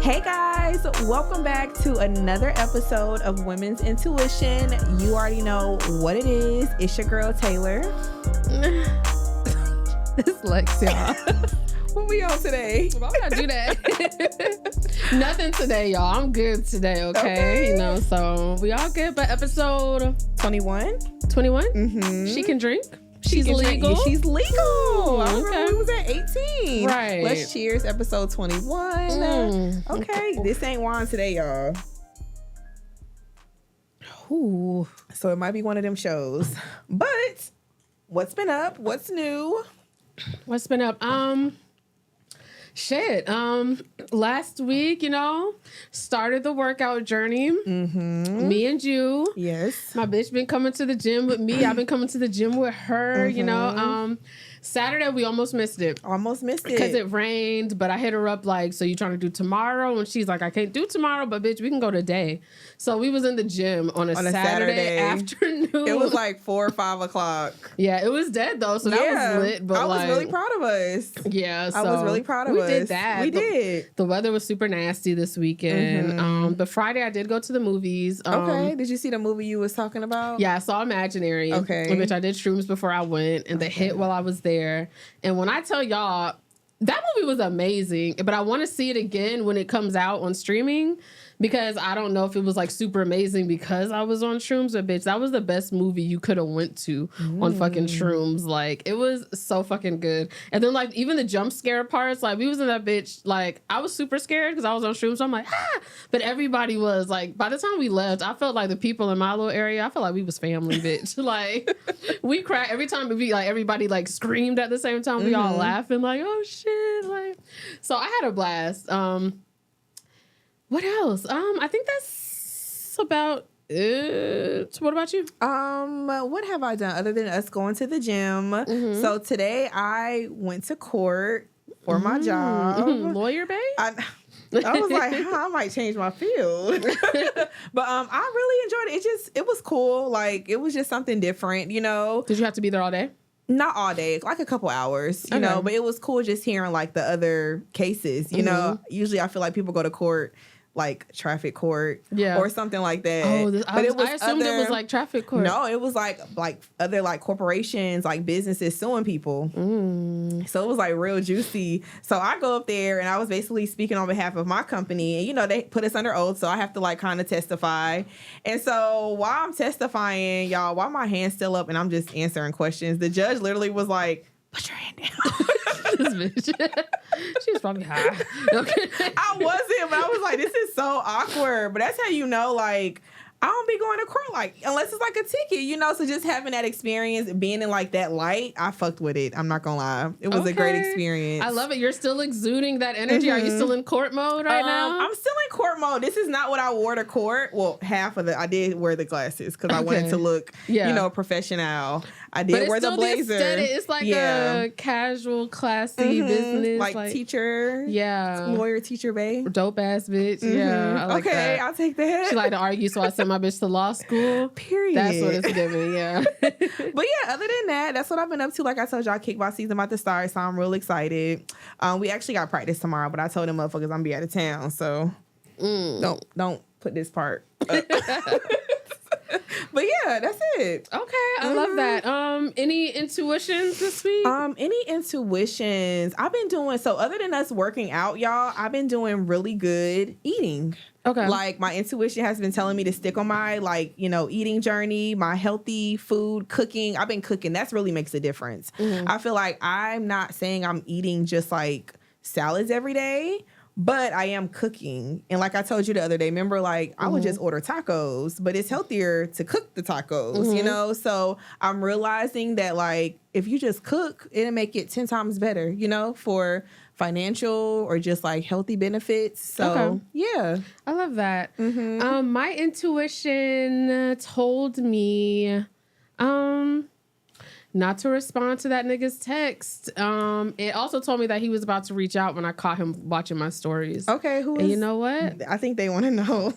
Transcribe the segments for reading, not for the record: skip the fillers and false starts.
Hey guys, welcome back to another episode of Women's Intuition. You already know what it is. It's your girl Taylor. It's Lex, y'all. What we on today? Why would I do that? Nothing today, y'all. I'm good today, okay? You know, so we all good. But episode 21? 21? Mm-hmm. She can drink. She's legal. Yeah, she's legal. I remember Okay. we was at 18. Right. Let's cheers, episode 21. Okay, this ain't wine today, y'all. Ooh. So it might be one of them shows. But what's been up? What's new? What's been up? Last week, started the workout journey. Mm-hmm. Me and you. Yes. My bitch been coming to the gym with me. I've been coming to the gym with her, Saturday, we almost missed it. Almost missed it. Because it rained, but I hit her up like, so you trying to do tomorrow? And she's like, I can't do tomorrow, but bitch, we can go today. So we was in the gym on a Saturday afternoon. It was like 4 or 5 o'clock. Yeah, it was dead though, so that was lit. But I was really proud of us. Yeah, so I was really proud of us. We did that. We did. The weather was super nasty this weekend. But Friday I did go to the movies. Okay. Did you see the movie you was talking about? Yeah, I saw Imaginary. Okay. In which I did shrooms before I went, and they hit while I was there. And when I tell y'all, that movie was amazing, but I want to see it again when it comes out on streaming, because I don't know if it was like super amazing because I was on shrooms, but bitch, that was the best movie you could have went to on fucking shrooms. Like, it was so fucking good. And then like even the jump scare parts, like we was in that bitch, like I was super scared because I was on shrooms, so I'm like, but everybody was like, by the time we left, I felt like the people in my little area, I felt like we was family, bitch. Like we cried every time it be like everybody like screamed at the same time, we all laughing like, oh shit, like, so I had a blast. What else? I think that's about it. What about you? What have I done other than us going to the gym? So today I went to court for my job. Lawyer babe? I was like, I might change my field. But I really enjoyed it. It was cool. Like, it was just something different, Did you have to be there all day? Not all day, like a couple hours, you know, but it was cool just hearing like the other cases, you know. Usually I feel like people go to court, like traffic court or something like that. I assumed it was like traffic court. No, it was like other like corporations, like businesses suing people. So it was like real juicy. So I go up there and I was basically speaking on behalf of my company, and they put us under oath, so I have to like kind of testify. And so while I'm testifying, y'all, while my hand's still up and I'm just answering questions, the judge literally was like, put your hand down. This bitch. She was probably high. Okay. I wasn't, but I was like, this is so awkward. But that's how you know, like, I don't be going to court, like, unless it's like a ticket, so just having that experience, being in like that light, I fucked with it. I'm not gonna lie. It was a great experience. I love it. You're still exuding that energy. Are you still in court mode right now? I'm still in court mode. This is not what I wore to court. Well, I did wear the glasses because I wanted to look, professional. I did wear the blazer. It's like a casual, classy business. Like teacher. Yeah. Lawyer, teacher, babe. Dope ass bitch. Yeah. I like that. I'll take that. She like to argue, so I sent my bitch to law school. Period. That's what it's giving, yeah. But yeah, other than that, that's what I've been up to. Like I told y'all, kickball season about to start, so I'm real excited. We actually got practice tomorrow, but I told them motherfuckers I'm gonna be out of town, so don't put this part up. But yeah, that's it. Okay, I love that. Any intuitions this week? Any intuitions? I've been doing, so other than us working out, y'all, I've been doing really good eating. Okay. Like, my intuition has been telling me to stick on my, like, eating journey, my healthy food, cooking. I've been cooking. That's really makes a difference. I feel like I'm not saying I'm eating just like salads every day, but I am cooking. And like I told you the other day, remember, like, I would just order tacos, but it's healthier to cook the tacos, So I'm realizing that, like, if you just cook, it'll make it 10 times better, for financial or just like healthy benefits. So yeah, I love that. My intuition told me not to respond to that nigga's text. It also told me that he was about to reach out when I caught him watching my stories. Okay, and you know what? I think they want to know.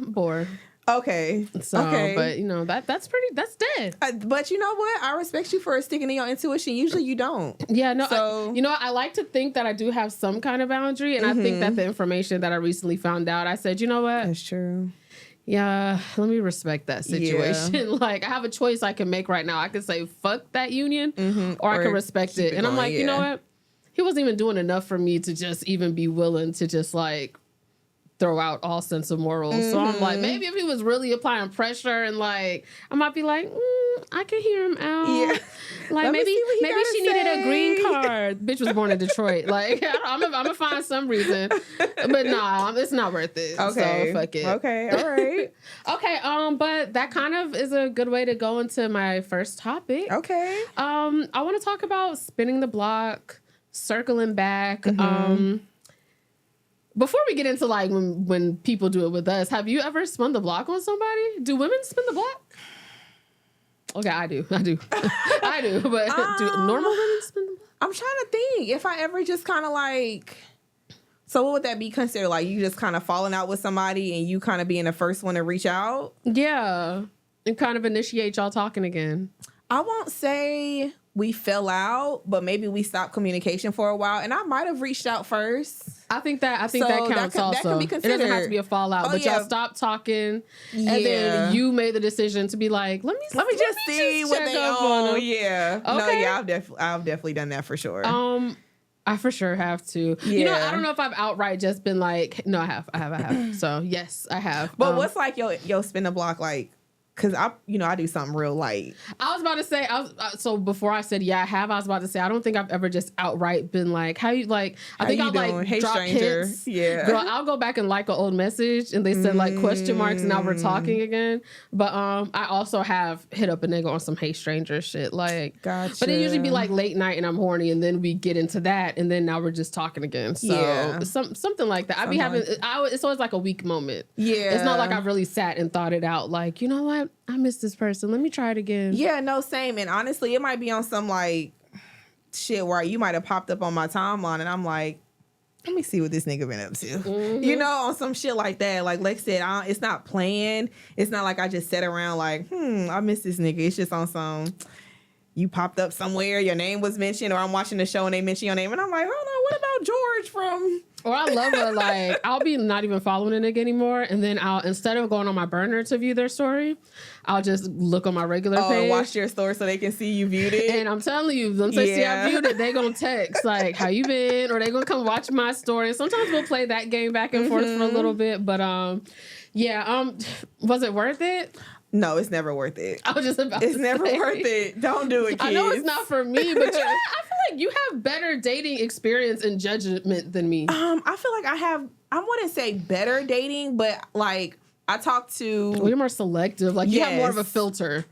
Boar. Okay. So, okay. but you know, that's dead. But you know what? I respect you for sticking to your intuition. Usually you don't. Yeah, no. So You know what? I like to think that I do have some kind of boundary, and I think that the information that I recently found out, I said, you know what? That's true. Yeah, let me respect that situation. Yeah. Like, I have a choice I can make right now. I can say fuck that union, or I can respect it. And I'm like, you know what? He wasn't even doing enough for me to just even be willing to just like throw out all sense of morals. So I'm like, maybe if he was really applying pressure and like, I might be like, I can hear him out. Yeah. Like maybe she needed a green card. Bitch was born in Detroit. Like I'm gonna find some reason, but nah, it's not worth it. Okay. So fuck it. Okay. All right. Okay. But that kind of is a good way to go into my first topic. Okay. I want to talk about spinning the block, circling back. Before we get into like when people do it with us, have you ever spun the block on somebody? Do women spin the block? Okay, I do. I do. But do normal women spin the block? I'm trying to think if I ever just kind of like. So what would that be considered? Like you just kind of falling out with somebody and you kind of being the first one to reach out? Yeah, and kind of initiate y'all talking again. I won't say we fell out, but maybe we stopped communication for a while, and I might have reached out first. I think that counts also. That can be considered. It doesn't have to be a fallout, but y'all stopped talking, and then you made the decision to be like, let me just see what they own. Yeah. Okay. No, yeah, I've definitely done that for sure. I for sure have to. Yeah. You know, I don't know if I've outright just been like, no, I have. So yes, I have. But what's like your spin the block like? Because I do something real light. I was about to say, so before I said, yeah, I have, I was about to say, I don't think I've ever just outright been like, how you like, I think I'll like hey, drop stranger. hints. Yeah. Girl, I'll go back and like an old message and they said like question marks and now we're talking again. But I also have hit up a nigga on some hey stranger shit. Like, gotcha. But it usually be like late night and I'm horny and then we get into that and then now we're just talking again. So something like that. It's always like a weak moment. Yeah. It's not like I've really sat and thought it out like, you know what? I miss this person. Let me try it again. Yeah, no, same. And honestly, it might be on some like shit where you might have popped up on my timeline and I'm like, let me see what this nigga been up to. Mm-hmm. You know, on some shit like that. Like Lex said, it's not planned. It's not like I just sat around like, I miss this nigga. It's just on some, you popped up somewhere, your name was mentioned, or I'm watching the show and they mention your name and I'm like, hold on, what about George from... Or I love it. Like, I'll be not even following a nigga anymore. And then instead of going on my burner to view their story, I'll just look on my regular page. Watch their story so they can see you viewed it. And I'm telling you, once they see I viewed it, they gonna text like, how you been? Or they gonna come watch my story. Sometimes we'll play that game back and forth for a little bit. But was it worth it? No, it's never worth it. I was just about It's never worth it. Don't do it, kids. I know it's not for me, but I feel like you have better dating experience and judgment than me. I feel like I wouldn't say better dating, but like I talk to... Well, you're more selective. Like you have more of a filter.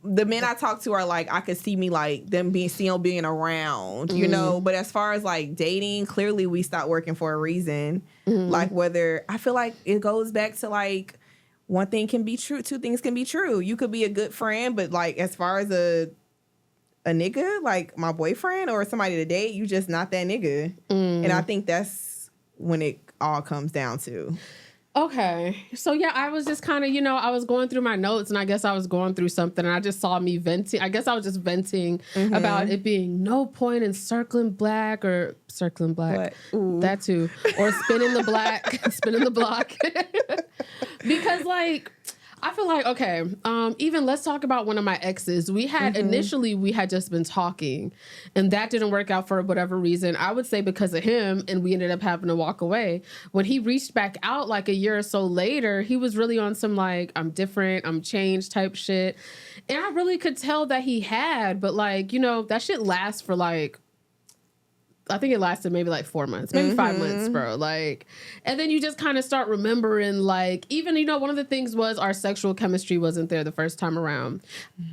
The men I talk to are like, I could see me like them being around, you know? But as far as like dating, clearly we stopped working for a reason. Like whether... I feel like it goes back to like... One thing can be true. Two things can be true. You could be a good friend, but like as far as a nigga, like my boyfriend or somebody to date, you just not that nigga. And I think that's when it all comes down to. Okay. So yeah, I was just kind of, I was going through my notes and I guess I was going through something and I just saw me venting. I guess I was just venting about it being no point in circling black. That too. Or spinning the block. Because like, I feel like, okay, even let's talk about one of my exes. We had initially just been talking and that didn't work out for whatever reason. I would say because of him, and we ended up having to walk away. When he reached back out like a year or so later, he was really on some like, I'm different, I'm changed type shit. And I really could tell that he had, but like, that shit lasts for like, I think it lasted maybe like 4 months, maybe 5 months, bro. Like, and then you just kind of start remembering, like, even, one of the things was our sexual chemistry wasn't there the first time around.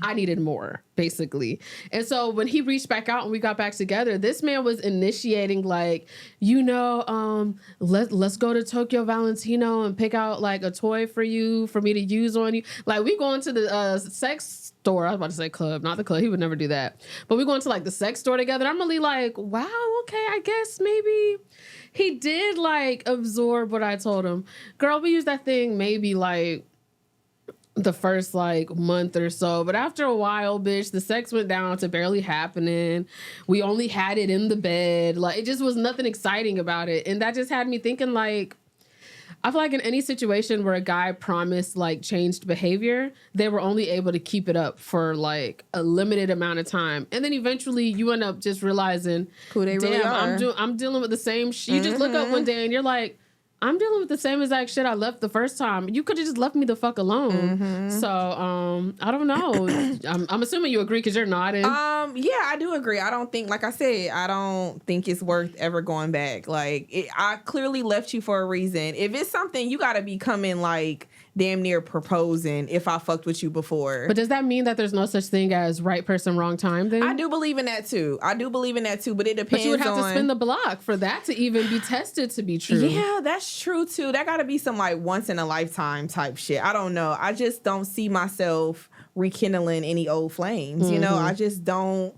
I needed more, basically. And so when he reached back out and we got back together, this man was initiating, like, let's go to Tokyo Valentino and pick out like a toy for me to use on you. Like, we going to the sex store. I was about to say club, not the club. He would never do that. But we going to like the sex store together. I'm really like, wow, okay, I guess maybe he did like absorb what I told him. Girl, we used that thing maybe like the first like month or so. But after a while, bitch, the sex went down to barely happening. We only had it in the bed. Like, it just was nothing exciting about it. And that just had me thinking, like, I feel like in any situation where a guy promised like changed behavior, they were only able to keep it up for like a limited amount of time. And then eventually you end up just realizing, who they really are. I'm dealing with the same shit. You just look up one day and you're like, I'm dealing with the same exact shit I left the first time. You could have just left me the fuck alone. So, I don't know. I'm assuming you agree because you're nodding. Yeah, I do agree. I don't think, like I said, I don't think it's worth ever going back. Like, I clearly left you for a reason. If it's something, you got to be coming like damn near proposing if I fucked with you before. But does that mean that there's no such thing as right person, wrong time then? I do believe in that too. But it depends. But you would have to spin the block for that to even be tested to be true. Yeah, that's true too. That got to be some like once in a lifetime type shit. I don't know. I just don't see myself rekindling any old flames. You know, I just don't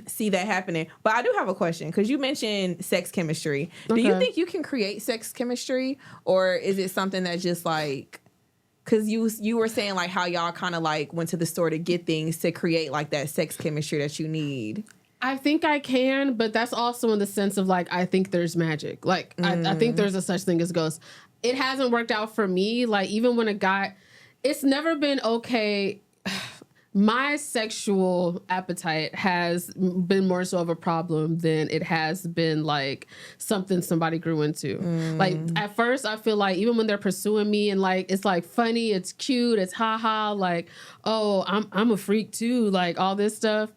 see that happening. But I do have a question because you mentioned sex chemistry. Okay. Do you think you can create sex chemistry, or is it something that just like, because you were saying like how y'all kind of like went to the store to get things to create like that sex chemistry that you need? I think I can, but that's also in the sense of like, I think there's magic. Like, I think there's a such thing as ghosts. It hasn't worked out for me. Like, even when a guy, it's never been okay. My sexual appetite has been more so of a problem than it has been like something somebody grew into. Like, at first I feel like even when they're pursuing me and like, it's like funny, it's cute, it's haha, like, oh, I'm a freak too, like all this stuff.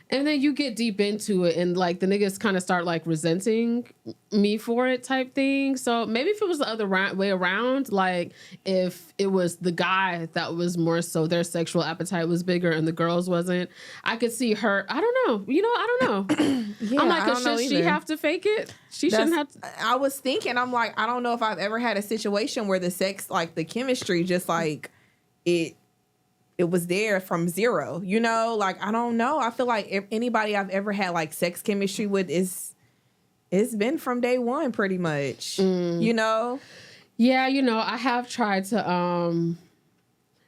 And then you get deep into it and like the niggas kind of start like resenting me for it type thing. So maybe if it was the other way around, like if it was the guy that was more so their sexual appetite was bigger and the girls wasn't, I could see her. I don't know. You know, I don't know. Yeah, I'm like, should she have to fake it? She shouldn't have to. I was thinking, I'm like, I don't know if I've ever had a situation where the sex, like the chemistry, just like it was there from zero, you know? Like, I don't know. I feel like if anybody I've ever had like sex chemistry with it's been from day one pretty much, you know? Yeah, you know, I have tried to,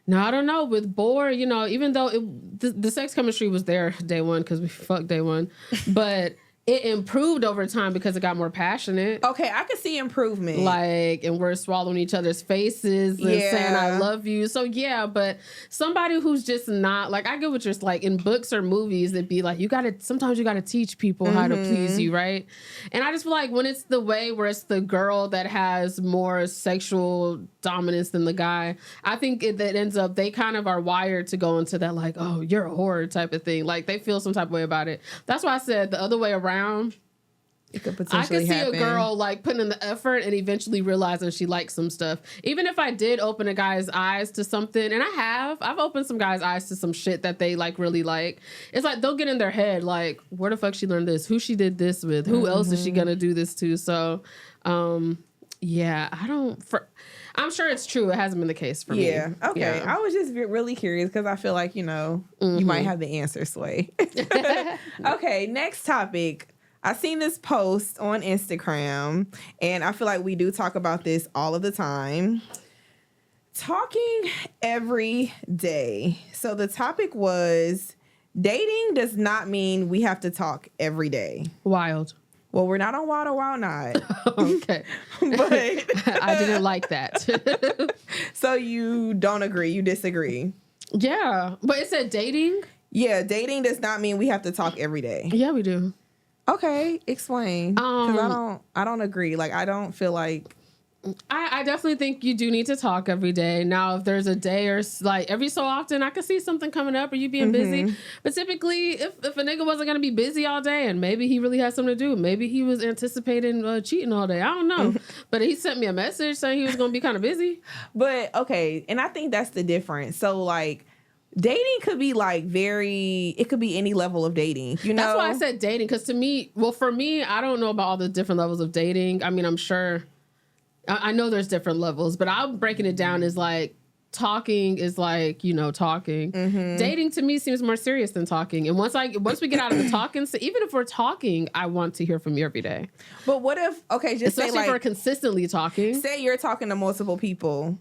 no, I don't know, with Boar, you know, even though the sex chemistry was there day one because we fucked day one, but it improved over time because it got more passionate. Okay, I could see improvement. Like, and we're swallowing each other's faces and saying, I love you. So, yeah, but somebody who's just not, like, I get what you're like, in books or movies, it'd be like, sometimes you got to teach people how to please you, right? And I just feel like when it's the way where it's the girl that has more sexual dominance than the guy, I think that ends up, they kind of are wired to go into that, like, oh, you're a whore type of thing. Like, they feel some type of way about it. That's why I said the other way around, it could potentially I could see happen. A girl like putting in the effort and eventually realizing she likes some stuff. Even if I did open a guy's eyes to something, and I've opened some guys' eyes to some shit that they like really like. It's like they'll get in their head like, where the fuck she learned this? Who she did this with? Who else is she gonna do this to? So, yeah, I'm sure it's true. It hasn't been the case for me. Yeah. Okay. Yeah. I was just really curious because I feel like, you know, you might have the answer, Sway. Okay. Next topic. I seen this post on Instagram and I feel like we do talk about this all of the time. Talking every day. So the topic was dating does not mean we have to talk every day. Wild. Well, we're not on Wild or Wild Not. Okay. But I didn't like that. So you don't agree. You disagree. Yeah. But it said dating? Yeah. Dating does not mean we have to talk every day. Yeah, we do. Okay. Explain. Because I don't agree. Like, I don't feel like. I definitely think you do need to talk every day. Now, if there's a day or like every so often, I could see something coming up or you being busy. But typically, if a nigga wasn't going to be busy all day and maybe he really had something to do, maybe he was anticipating cheating all day. I don't know. But he sent me a message saying he was going to be kind of busy. But, okay. And I think that's the difference. So, like, dating could be like it could be any level of dating, you know? That's why I said dating. Because for me, I don't know about all the different levels of dating. I mean, I'm sure. I know there's different levels, but I'm breaking it down as like talking is like, you know, talking. Dating to me seems more serious than talking. And once we get out of the talking, so even if we're talking, I want to hear from you every day. But what if, okay, just especially say like, if we're consistently talking. Say you're talking to multiple people,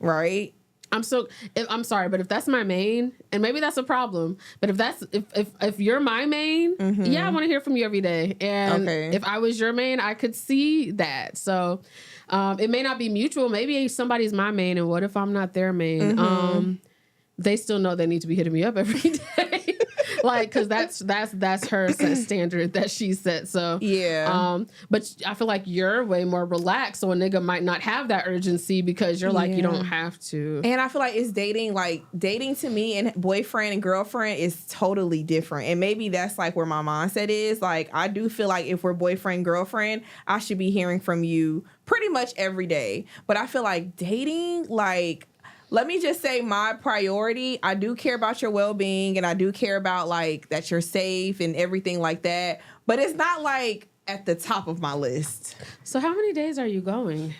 right? I'm sorry, but if that's my main, and maybe that's a problem, but if you're my main, yeah, I want to hear from you every day. And if I was your main, I could see that. So it may not be mutual. Maybe somebody's my main, and what if I'm not their main? They still know they need to be hitting me up every day. Like, cause that's her standard that she set. So yeah. But I feel like you're way more relaxed, so a nigga might not have that urgency because you're like, you don't have to. And I feel like it's dating to me and boyfriend and girlfriend is totally different. And maybe that's like where my mindset is. Like, I do feel like if we're boyfriend, girlfriend, I should be hearing from you pretty much every day. But I feel like dating, like, let me just say my priority, I do care about your well-being and I do care about like that you're safe and everything like that. But it's not like at the top of my list. So how many days are you going?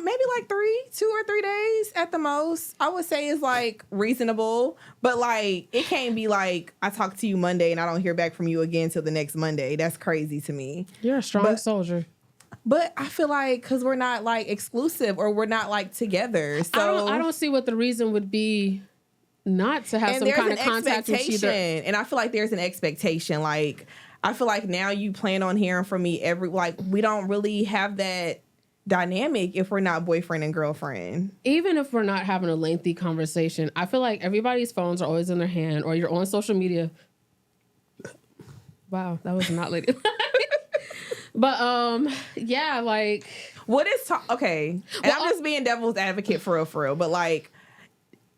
Maybe like 2 or 3 days at the most. I would say is like reasonable. But like it can't be like I talk to you Monday and I don't hear back from you again till the next Monday. That's crazy to me. You're a strong soldier. But I feel like because we're not like exclusive or we're not like together. So I don't see what the reason would be not to have some kind of contact with either. And I feel like there's an expectation. Like I feel like now you plan on hearing from me we don't really have that dynamic if we're not boyfriend and girlfriend. Even if we're not having a lengthy conversation, I feel like everybody's phones are always in their hand or you're on social media. Wow, that was not lady. But yeah, like what is okay? And I'm just being devil's advocate for real. But like,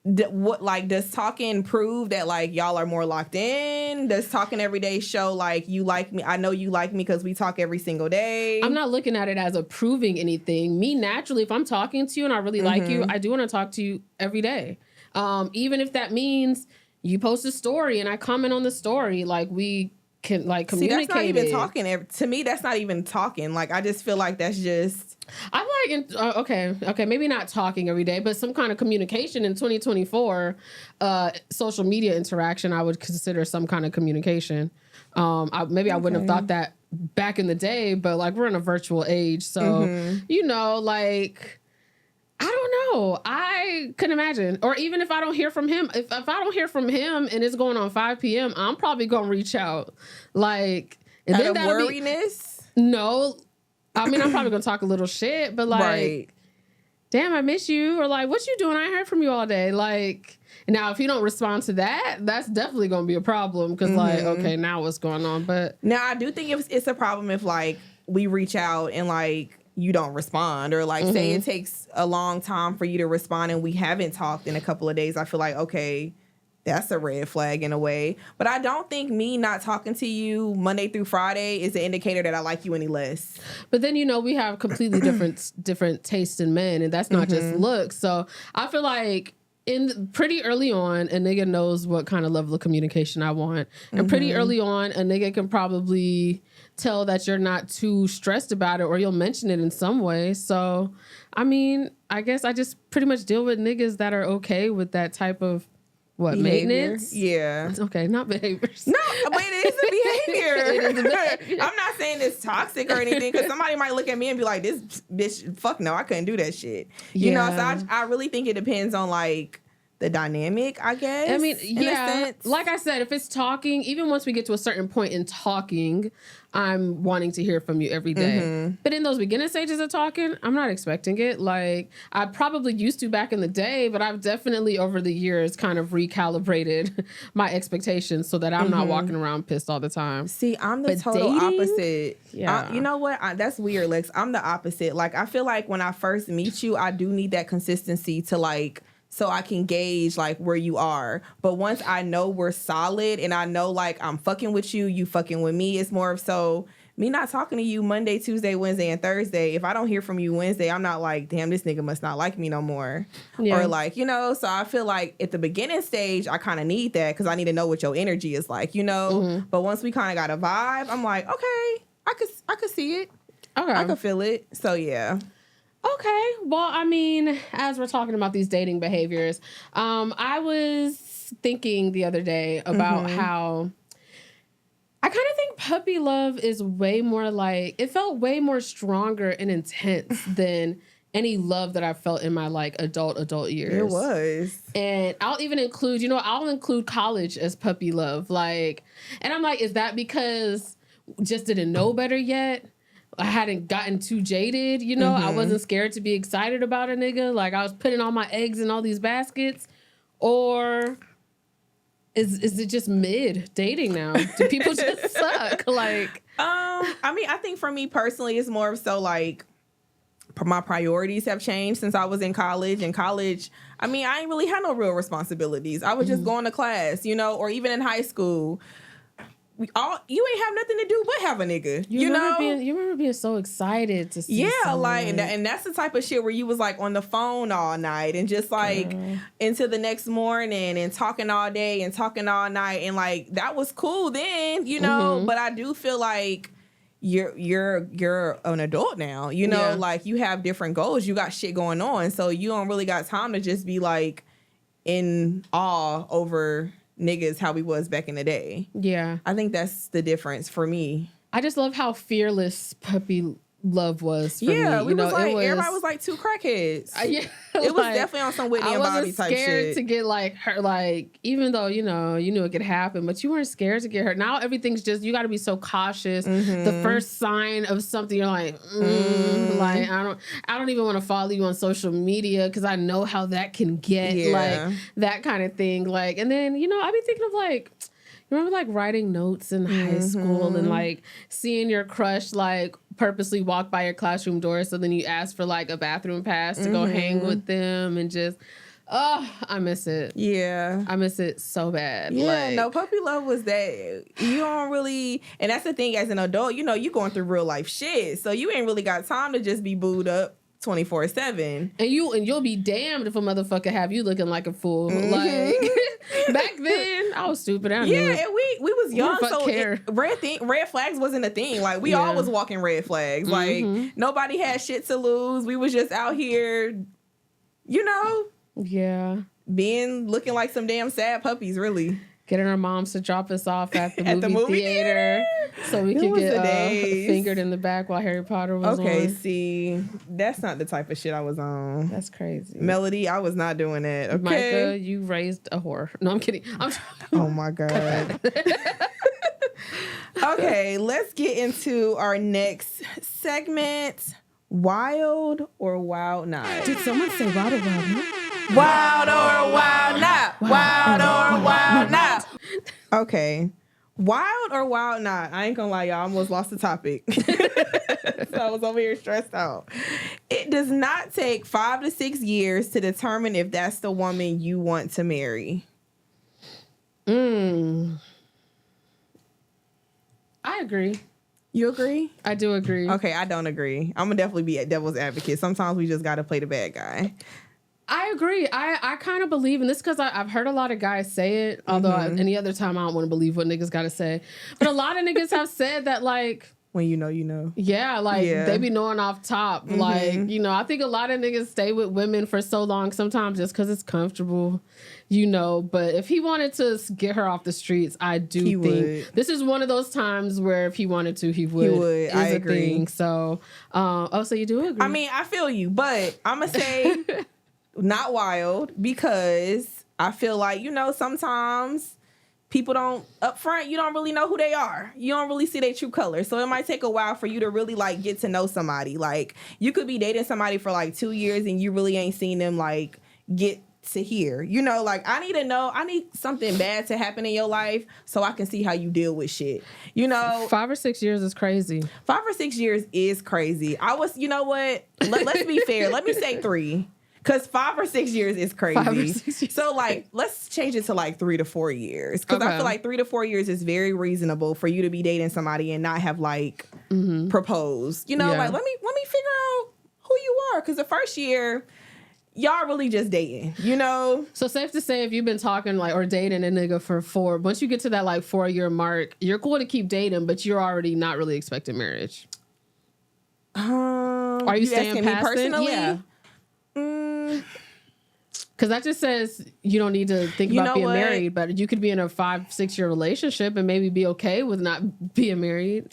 does talking prove that like y'all are more locked in? Does talking every day show like you like me? I know you like me because we talk every single day. I'm not looking at it as approving anything. Me naturally, if I'm talking to you and I really like you, I do want to talk to you every day. Even if that means you post a story and I comment on the story, like we can like communicate. See, that's not even talking. To me, that's not even talking. Like I just feel like that's just. I'm like, okay, maybe not talking every day, but some kind of communication in 2024. Social media interaction, I would consider some kind of communication. I wouldn't have thought that back in the day, but like we're in a virtual age, so you know, like. I don't know. I couldn't imagine. Or even if I don't hear from him, if I don't hear from him and it's going on 5 p.m., I'm probably going to reach out. Like, and out then of worriness? No. I mean, I'm probably going to talk a little shit, but like, damn, I miss you. Or like, what you doing? I heard from you all day. Like, now if you don't respond to that, that's definitely going to be a problem. Because like, okay, now what's going on? But now I do think it's a problem if like we reach out and like, you don't respond or like say it takes a long time for you to respond and we haven't talked in a couple of days. I feel like, okay, that's a red flag in a way. But I don't think me not talking to you Monday through Friday is an indicator that I like you any less. But then, you know, we have completely different tastes in men and that's not just looks. So I feel like pretty early on, a nigga knows what kind of level of communication I want. And pretty early on, a nigga can probably tell that you're not too stressed about it or you'll mention it in some way. So, I mean, I guess I just pretty much deal with niggas that are okay with that type of behavior. Maintenance? Yeah. It's okay, not behaviors. No, but it is a behavior. It is a behavior. I'm not saying it's toxic or anything because somebody might look at me and be like, this bitch, fuck no, I couldn't do that shit. You know, so I really think it depends on like the dynamic, I guess. I mean, yeah, like I said, if it's talking, even once we get to a certain point in talking, I'm wanting to hear from you every day. But in those beginning stages of talking, I'm not expecting it. Like, I probably used to back in the day, but I've definitely over the years kind of recalibrated my expectations so that I'm not walking around pissed all the time. See, I'm the total opposite. Yeah. You know what? That's weird, Lex. I'm the opposite. Like, I feel like when I first meet you, I do need that consistency to like, so I can gauge like where you are. But once I know we're solid and I know like I'm fucking with you, you fucking with me, it's more of so me not talking to you Monday, Tuesday, Wednesday, and Thursday. If I don't hear from you Wednesday, I'm not like, damn, this nigga must not like me no more. Yeah. Or like, you know, so I feel like at the beginning stage, I kind of need that because I need to know what your energy is like, you know? But once we kind of got a vibe, I'm like, okay, I could see it. Okay. I could feel it. So yeah. Okay. Well, I mean, as we're talking about these dating behaviors, I was thinking the other day about how I kind of think puppy love is way more like, it felt way more stronger and intense than any love that I felt in my like adult years. It was. And I'll even include, I'll include college as puppy love. Like, and I'm like, is that because just didn't know better yet? I hadn't gotten too jaded, I wasn't scared to be excited about a nigga. Like I was putting all my eggs in all these baskets. Or is it just mid dating now? Do people just suck? Like, I mean, I think for me personally, it's more so like my priorities have changed since I was in college. In college, I mean, I ain't really had no real responsibilities. I was just going to class, or even in high school. You ain't have nothing to do but have a nigga. You remember being so excited to see someone. Like and that's the type of shit where you was like on the phone all night and just like into the next morning and talking all day and talking all night, and like that was cool then, but I do feel like you're an adult now, like you have different goals, you got shit going on, so you don't really got time to just be like in awe over niggas how we was back in the day. Yeah. I think that's the difference for me. I just love how fearless puppy love was for me. We was like, everybody was like two crackheads. It was definitely on some Whitney and Bobby type shit. I wasn't scared to get like hurt, like even though, you knew it could happen, but you weren't scared to get hurt. Now everything's just, you got to be so cautious. The first sign of something, you're like, like I don't even want to follow you on social media because I know how that can get, like that kind of thing. Like, and then, I be thinking of like, remember like writing notes in high school and like seeing your crush like purposely walk by your classroom door, so then you ask for like a bathroom pass to go hang with them, and just I miss it. I miss it so bad. No, puppy love was that. You don't really, and that's the thing, as an adult, you going through real life shit, so you ain't really got time to just be booed up 24/7. And you'll be damned if a motherfucker have you looking like a fool. Like back then, I was stupid. And we was young, so red flags wasn't a thing. Like we all was walking red flags. Like nobody had shit to lose. We was just out here, being looking like some damn sad puppies, really. Getting our moms to drop us off at the movie theater so we could get fingered in the back while Harry Potter was on. Okay, see, that's not the type of shit I was on. That's crazy. Melody, I was not doing that. Okay, Micah, you raised a whore. No, I'm kidding. Oh my God. Okay, let's get into our next segment. Wild or wild not? Did someone say wild or wild not? Wild or wild not? Wild or wild not? Okay. Wild or wild not? I ain't gonna lie, y'all. I almost lost the topic. So I was over here stressed out. It does not take 5 to 6 years to determine if that's the woman you want to marry. I agree. You agree? I do agree. Okay, I don't agree. I'm gonna definitely be a devil's advocate. Sometimes we just gotta play the bad guy. I agree. I kind of believe in this because I've heard a lot of guys say it, although any other time I don't want to believe what niggas got to say. But a lot of niggas have said that, like... When you know, you know. Yeah, they be knowing off top. Like, I think a lot of niggas stay with women for so long sometimes just because it's comfortable, But if he wanted to get her off the streets, I do think this is one of those times where if he wanted to, he would. He would. I agree. Thing. So, so you do agree? I mean, I feel you, but I'm going to say not wild because I feel like, sometimes... people don't, up front, you don't really know who they are. You don't really see their true colors. So it might take a while for you to really, like, get to know somebody. Like, you could be dating somebody for, like, 2 years and you really ain't seen them, like, get to here. Like, I need something bad to happen in your life so I can see how you deal with shit. 5 or 6 years is crazy. 5 or 6 years is crazy. I was, you know what? Let's be fair. Let me say 3. Because 5 or 6 years is crazy. 5 or 6 years. So, like, let's change it to, like, 3 to 4 years. Because I feel like 3 to 4 years is very reasonable for you to be dating somebody and not have, like, proposed. Like, let me figure out who you are. Because the first year, y'all really just dating, So, safe to say, if you've been talking, like, or dating a nigga for 4, once you get to that, like, 4-year mark, you're cool to keep dating, but you're already not really expecting marriage. Are you staying past personally? It? Yeah. Because that just says you don't need to think about being married, but you could be in a 5-6 year relationship and maybe be okay with not being married.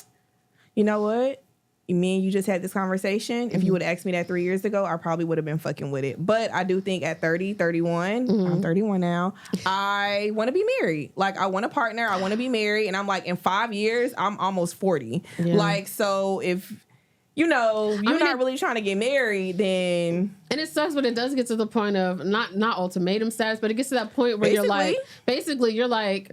You know what? me and you just had this conversation. If you would have asked me that 3 years ago, I probably would have been fucking with it. But I do think at 30, 31, I'm 31 now, I want to be married. Like, I want a partner. I want to be married. And I'm like, in 5 years, I'm almost 40. Yeah. Like, so if, you're not really trying to get married, then... And it sucks when it does get to the point of, not ultimatum status, but it gets to that point where you're like,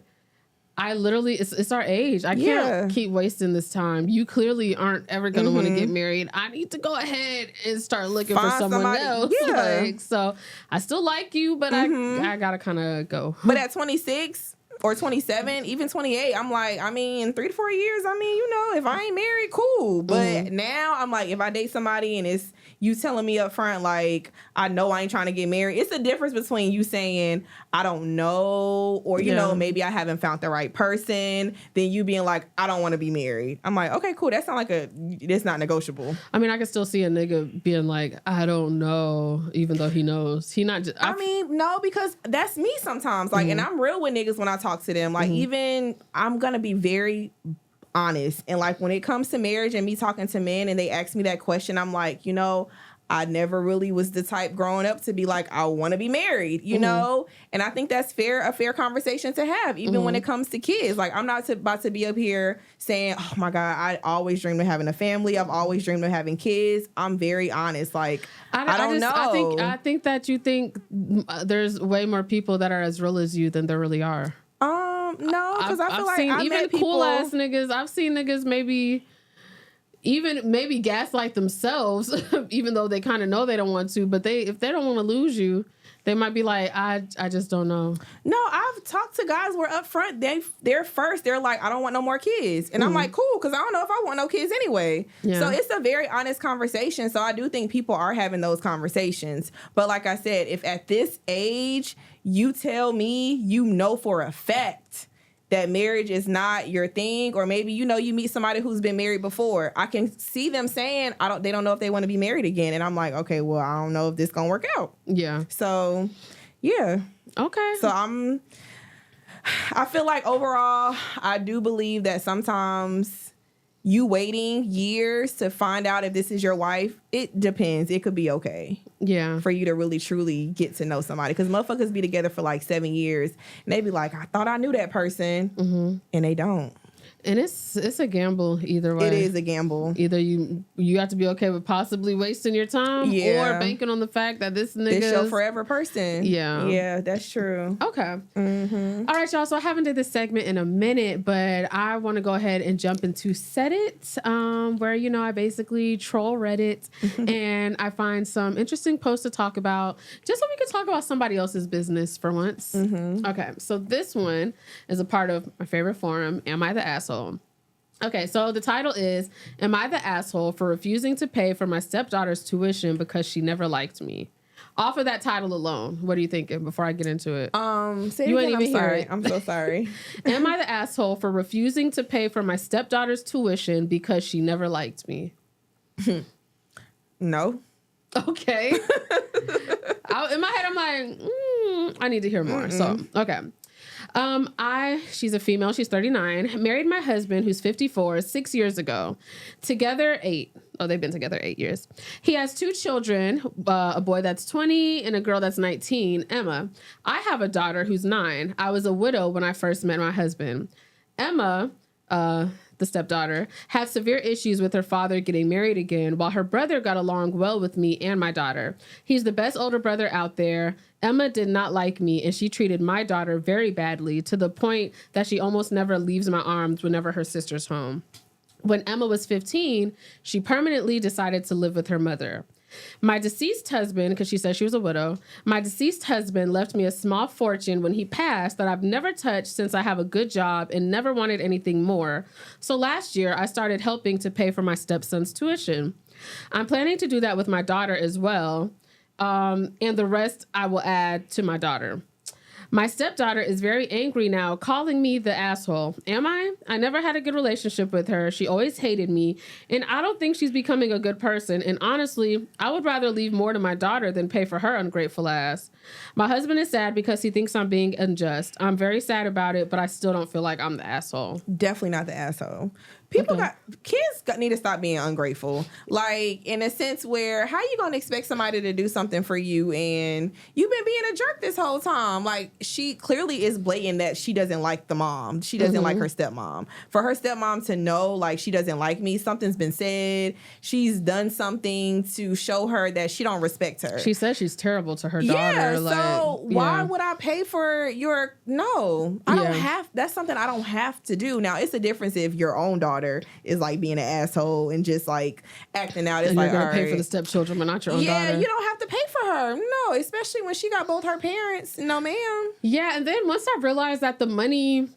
I literally, it's our age. I can't keep wasting this time. You clearly aren't ever going to want to get married. I need to go ahead and start looking for someone else. Yeah. Like, so I still like you, but I got to kind of go. But at 26 or 27, even 28, I'm like, I mean, 3 to 4 years, I mean, if I ain't married, cool. But now I'm like, if I date somebody and it's you telling me up front, like, I know I ain't trying to get married. It's the difference between you saying, I don't know, or, maybe I haven't found the right person, than you being like, I don't want to be married. I'm like, okay, cool. That's not like it's not negotiable. I mean, I can still see a nigga being like, I don't know, even though he knows. He not just... no, because that's me sometimes. Like, and I'm real with niggas when I talk to them. Like, even, I'm going to be very honest. And like, when it comes to marriage and me talking to men and they ask me that question, I'm like, I never really was the type growing up to be like, I want to be married, you know? And I think that's a fair conversation to have, even when it comes to kids. Like, I'm not about to be up here saying, oh my God, I always dreamed of having a family. I've always dreamed of having kids. I'm very honest. Like, I don't know. I think that you think there's way more people that are as real as you than there really are. No, because I feel like I've met cool ass niggas. I've seen niggas maybe gaslight themselves, even though they kind of know they don't want to. But if they don't want to lose you, they might be like, I just don't know. No, I've talked to guys where up front they're like, I don't want no more kids, and I'm like, cool, because I don't know if I want no kids anyway. Yeah. So it's a very honest conversation. So I do think people are having those conversations. But like I said, if at this age you tell me for a fact that marriage is not your thing, or maybe you meet somebody who's been married before, I can see them saying they don't know if they want to be married again, and I'm like, okay, well, I don't know if this gonna work out. Yeah. So, yeah. Okay. So I feel like overall, I do believe that sometimes you waiting years to find out if this is your wife, it depends. It could be okay. Yeah. For you to really, truly get to know somebody. Because motherfuckers be together for like 7 years. And they be like, I thought I knew that person. And they don't. And it's a gamble either way. It is a gamble. Either you have to be okay with possibly wasting your time, or banking on the fact that this your forever person. Yeah. Yeah, that's true. Okay. All right, y'all. So I haven't did this segment in a minute, but I want to go ahead and jump into Set It, where, I basically troll Reddit and I find some interesting posts to talk about, just so we can talk about somebody else's business for once. Okay. So this one is a part of my favorite forum, Am I the Asshole? Okay, so the title is, Am I the Asshole for Refusing to Pay for My Stepdaughter's Tuition Because She Never Liked Me? Off of that title alone, what are you thinking before I get into it? Say you ain't even hear it. I'm so sorry. Am I the asshole for refusing to pay for my stepdaughter's tuition because she never liked me? No. Okay. In my head, I'm like, I need to hear more. So, okay. She's a female. She's 39. Married my husband, who's 54, 6 years ago. Together 8. Oh, they've been together 8 years. He has 2 children, a boy that's 20 and a girl that's 19, Emma. I have a daughter who's 9. I was a widow when I first met my husband. Emma, the stepdaughter, had severe issues with her father getting married again, while her brother got along well with me and my daughter. He's the best older brother out there. Emma did not like me, and she treated my daughter very badly, to the point that she almost never leaves my arms whenever her sister's home. When Emma was 15, she permanently decided to live with her mother. My deceased husband, because she said she was a widow, my deceased husband left me a small fortune when he passed that I've never touched since I have a good job and never wanted anything more. So last year, I started helping to pay for my stepson's tuition. I'm planning to do that with my daughter as well, and the rest I will add to my daughter. My stepdaughter is very angry now, calling me the asshole. Am I? I never had a good relationship with her. She always hated me, and I don't think she's becoming a good person. And honestly, I would rather leave more to my daughter than pay for her ungrateful ass. My husband is sad because he thinks I'm being unjust. I'm very sad about it, but I still don't feel like I'm the asshole. Definitely not the asshole. Need to stop being ungrateful. Like, in a sense where, how you gonna expect somebody to do something for you and you've been being a jerk this whole time? Like, she clearly is blatant that she doesn't like the mom. She doesn't like her stepmom. For her stepmom to know, like, she doesn't like me, something's been said. She's done something to show her that she don't respect her. She says she's terrible to her daughter. Yeah, so why would I pay for your... No, I don't have... That's something I don't have to do. Now, it's a difference if your own daughter is, like, being an asshole and just, like, acting out. It's and like, you're going to pay for the stepchildren, but not your own daughter. Yeah, you don't have to pay for her. No, especially when she got both her parents. No, ma'am. Yeah, and then once I realized that the money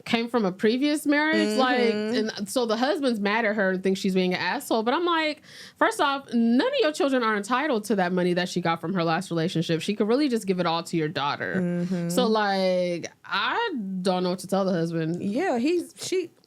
came from a previous marriage, like, and so the husband's mad at her and thinks she's being an asshole. But I'm like, first off, none of your children are entitled to that money that she got from her last relationship. She could really just give it all to your daughter. So, like, I don't know what to tell the husband. Yeah,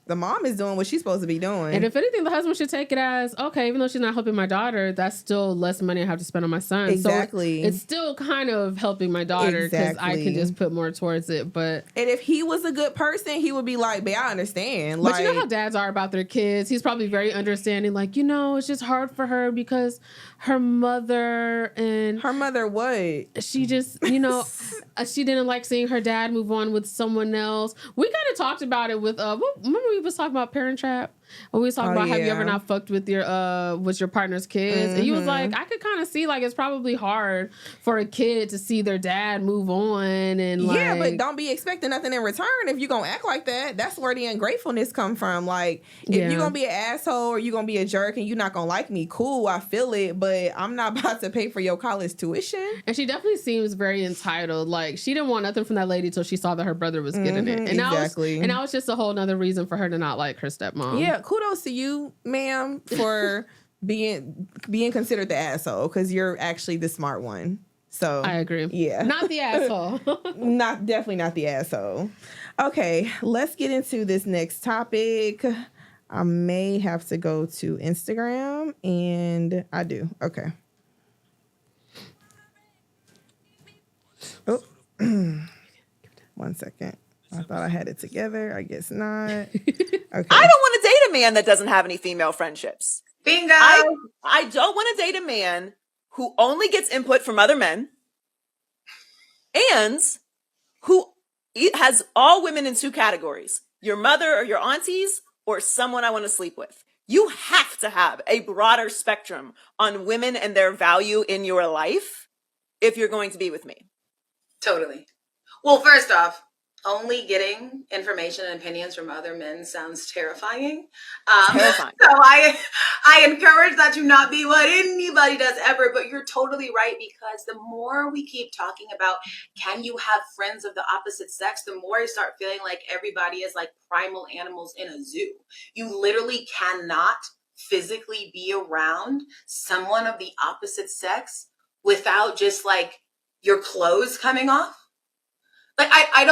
the mom is doing what she's supposed to be doing. And if anything, the husband should take it as, okay, even though she's not helping my daughter, that's still less money I have to spend on my son. Exactly. So it's still kind of helping my daughter because I can just put more towards it. But and if he was a good person, he would be like, babe, I understand. But you know how dads are about their kids. He's probably very understanding. Like, you know, it's just hard for her because her mother what? She just, you know, she didn't like seeing her dad move on with someone else. We kind of talked about it with, remember we was talking about Parent Trap? When we was talking about have you ever not fucked with your partner's kids? And he was like, I could kind of see like it's probably hard for a kid to see their dad move on and like... Yeah, but don't be expecting nothing in return if you're gonna act like that. That's where the ungratefulness come from. Like, if you're gonna be an asshole or you're gonna be a jerk and you're not gonna like me, cool, I feel it, but I'm not about to pay for your college tuition. And she definitely seems very entitled. Like, she didn't want nothing from that lady till she saw that her brother was getting it. And that was just a whole nother reason for her to not like her stepmom. Yeah, kudos to you, ma'am, for being considered the asshole, because you're actually the smart one. So I agree. Yeah, not the asshole. Definitely not the asshole. Okay, let's get into this next topic. I may have to go to Instagram, and I do. Okay. Oh, 1 second. I thought I had it together. I guess not. Okay. I don't want to date a man that doesn't have any female friendships. Bingo. I don't want to date a man who only gets input from other men and who has all women in 2 categories: your mother or your aunties or someone I want to sleep with. You have to have a broader spectrum on women and their value in your life if you're going to be with me. Totally. Well, first off, only getting information and opinions from other men sounds terrifying. Terrifying. So I encourage that to not be what anybody does ever, but you're totally right, because the more we keep talking about, can you have friends of the opposite sex, the more I start feeling like everybody is like primal animals in a zoo. You literally cannot physically be around someone of the opposite sex without just like your clothes coming off. Like, I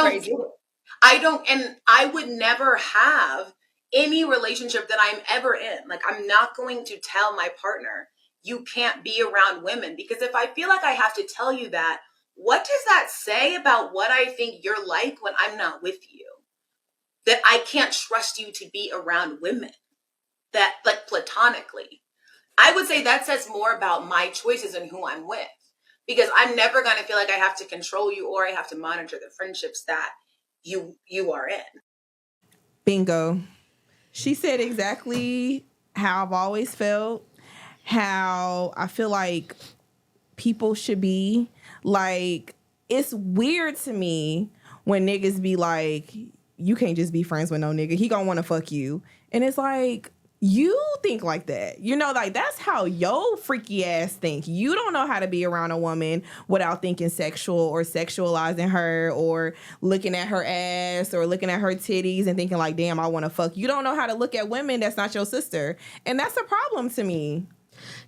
don't, and I would never have any relationship that I'm ever in. Like, I'm not going to tell my partner, you can't be around women, because if I feel like I have to tell you that, what does that say about what I think you're like when I'm not with you? That I can't trust you to be around women, that like platonically. I would say that says more about my choices and who I'm with. Because I'm never going to feel like I have to control you or I have to monitor the friendships that you are in. Bingo. She said exactly how I've always felt, how I feel like people should be. Like, it's weird to me when niggas be like, you can't just be friends with no nigga. He gonna want to fuck you. And it's like, you think like that. You know, like, that's how your freaky ass think. You don't know how to be around a woman without thinking sexual or sexualizing her or looking at her ass or looking at her titties and thinking like, damn, I want to fuck. You don't know how to look at women that's not your sister. And that's a problem to me.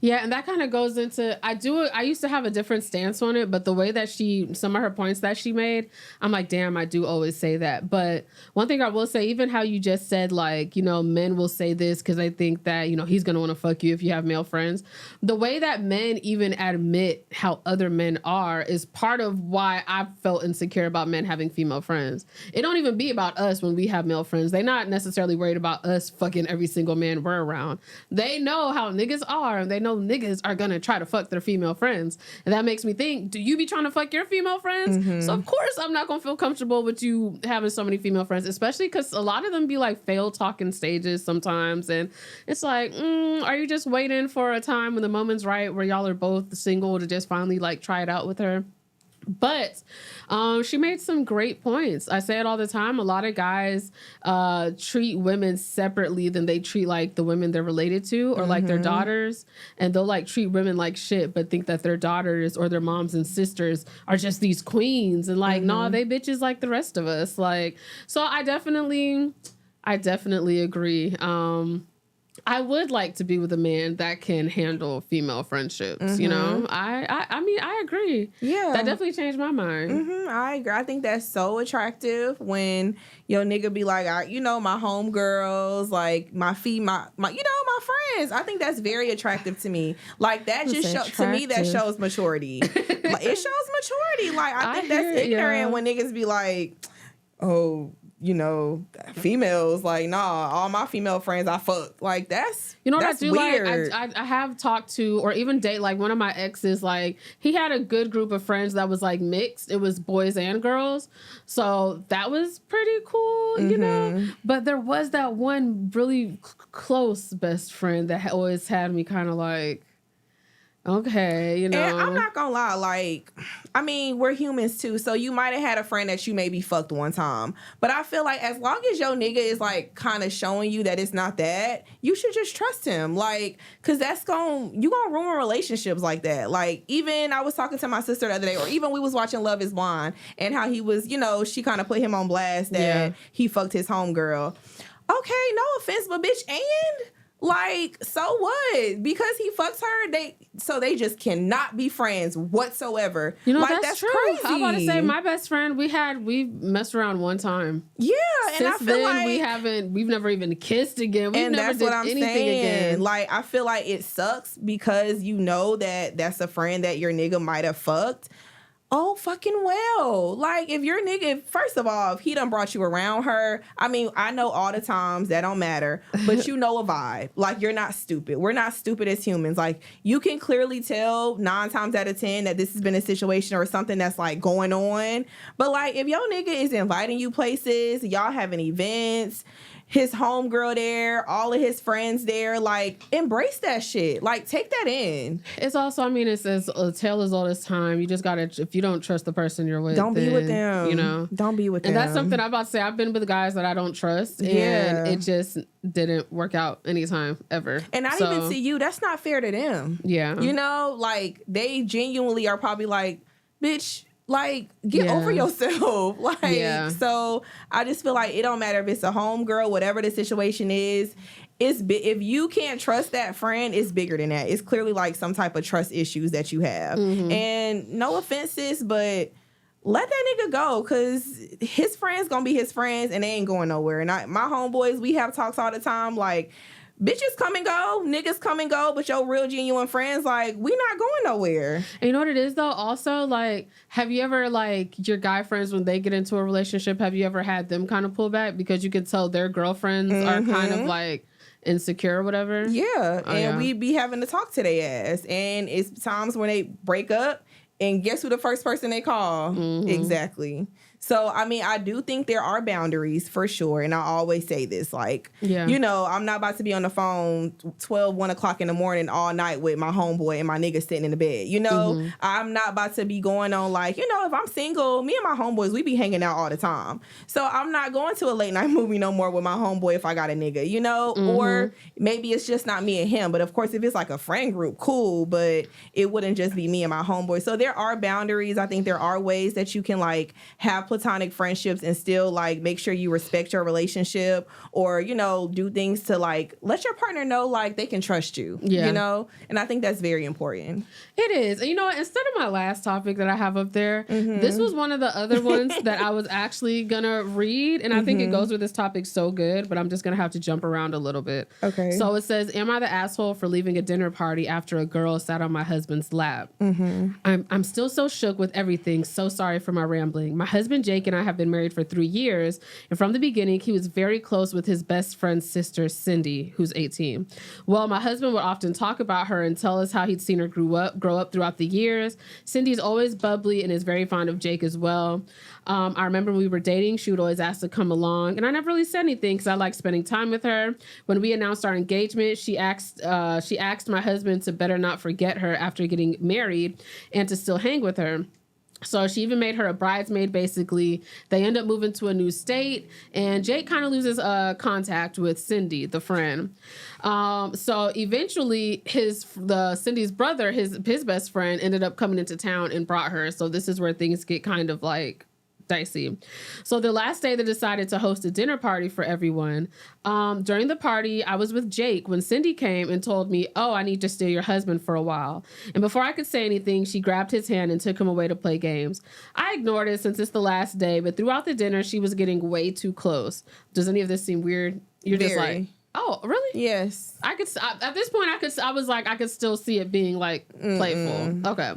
Yeah, and that kind of goes into I used to have a different stance on it, but the way that some of her points that she made, I'm like, damn, I do always say that. But one thing I will say, even how you just said, like, you know, men will say this because they think that, you know, he's gonna want to fuck you if you have male friends. The way that men even admit how other men are is part of why I've felt insecure about men having female friends. It don't even be about us when we have male friends. They're not necessarily worried about us fucking every single man we're around. They know how niggas are, and they know niggas are gonna try to fuck their female friends. And that makes me think, do you be trying to fuck your female friends? Mm-hmm. So of course I'm not gonna feel comfortable with you having so many female friends, especially because a lot of them be like failed talking stages sometimes. And it's like, are you just waiting for a time when the moment's right where y'all are both single to just finally like try it out with her? But she made some great points. I say it all the time. A lot of guys treat women separately than they treat like the women they're related to or like their daughters. And they'll like treat women like shit, but think that their daughters or their moms and sisters are just these queens. And like, nah, they bitches like the rest of us. Like, so I definitely agree. I would like to be with a man that can handle female friendships. You know, I mean, I agree. Yeah, that definitely changed my mind. I agree. I think that's so attractive when your nigga be like, you know, my homegirls, like my you know, my friends. I think that's very attractive to me. Like that just to me that shows maturity. Like, it shows maturity. Like I think that's ignorant when niggas be like, oh, you know, females, like, nah, all my female friends I fuck. Like, that's, you know what that's I do weird. Like? I have talked to, or even date, like, one of my exes, like, he had a good group of friends that was, like, mixed. It was boys and girls. So that was pretty cool, you know? But there was that one really close best friend that always had me kind of like, okay, you know. And I'm not gonna lie, like, I mean, we're humans too, so you might have had a friend that you maybe fucked one time. But I feel like as long as your nigga is like kind of showing you that it's not that, you should just trust him. Like, cause you gonna ruin relationships like that. Like, even I was talking to my sister the other day, or even we was watching Love is Blind, and how he was, you know, she kind of put him on blast that he fucked his homegirl. Okay, no offense, but bitch, and like, so what? Because he fucks her, they just cannot be friends whatsoever. You know, like, that's true. Crazy. I'm about to say, my best friend, we messed around one time. Yeah, and I feel then, we've never even kissed again. We've never did anything again. Like, I feel like it sucks because you know that that's a friend that your nigga might have fucked. Oh, fucking well. Like, if your nigga, first of all, if he done brought you around her, I mean, I know all the times that don't matter, but you know a vibe. Like, you're not stupid. We're not stupid as humans. Like, you can clearly tell 9 times out of 10 that this has been a situation or something that's, like, going on. But, like, if your nigga is inviting you places, y'all having events, his homegirl there, all of his friends there, like, embrace that shit. Like, take that in. It's also, I mean, it's as a tale as old as time. You just gotta, if you don't trust the person you're with, don't be with them. You know, don't be with them. And that's something I'm about to say. I've been with guys that I don't trust, and it just didn't work out anytime ever. And not even to you. That's not fair to them. Yeah, you know, like, they genuinely are probably like, bitch, like, get over yourself. Like, so I just feel like it don't matter if it's a homegirl, whatever the situation is. If you can't trust that friend, it's bigger than that. It's clearly like some type of trust issues that you have. And no offenses, but let that nigga go, because his friends gonna be his friends and they ain't going nowhere. And my homeboys, we have talks all the time, like, bitches come and go, niggas come and go, but your real genuine friends, like, we not going nowhere. And you know what it is, though? Also, like, have you ever, like, your guy friends, when they get into a relationship, have you ever had them kind of pull back? Because you can tell their girlfriends are kind of, like, insecure or whatever. Yeah, and we be having to talk to their ass. And it's times when they break up, and guess who the first person they call? Exactly. So, I mean, I do think there are boundaries for sure. And I always say this, like, you know, I'm not about to be on the phone 1 o'clock in the morning all night with my homeboy and my nigga sitting in the bed. You know, I'm not about to be going on, like, you know, if I'm single, me and my homeboys, we be hanging out all the time. So I'm not going to a late night movie no more with my homeboy if I got a nigga, you know, or maybe it's just not me and him. But of course, if it's like a friend group, cool, but it wouldn't just be me and my homeboy. So there are boundaries. I think there are ways that you can, like, have have platonic friendships and still like make sure you respect your relationship, or, you know, do things to like let your partner know like they can trust you, you know? And I think that's very important. It is. And you know what? Instead of my last topic that I have up there, this was one of the other ones that I was actually gonna read. And I think it goes with this topic so good, but I'm just gonna have to jump around a little bit. Okay. So it says, am I the asshole for leaving a dinner party after a girl sat on my husband's lap? I'm still so shook with everything. So sorry for my rambling. My husband Jake and I have been married for 3 years. And from the beginning, he was very close with his best friend's sister, Cindy, who's 18. Well, my husband would often talk about her and tell us how he'd seen her grow up throughout the years. Cindy's always bubbly and is very fond of Jake as well. I remember when we were dating, she would always ask to come along, and I never really said anything because I liked spending time with her. When we announced our engagement, she asked my husband to better not forget her after getting married and to still hang with her. So she even made her a bridesmaid, basically. They end up moving to a new state, and Jake kind of loses contact with Cindy, the friend. So eventually, Cindy's brother, his best friend, ended up coming into town and brought her. So this is where things get kind of like dicey. So the last day they decided to host a dinner party for everyone. During the party, I was with Jake when Cindy came and told me, oh, I need to steal your husband for a while. And before I could say anything, she grabbed his hand and took him away to play games. I ignored it since it's the last day, but throughout the dinner, she was getting way too close. Does any of this seem weird? You're Very. Just like, oh, really? Yes. At this point, I was like, I could still see it being like playful. Okay.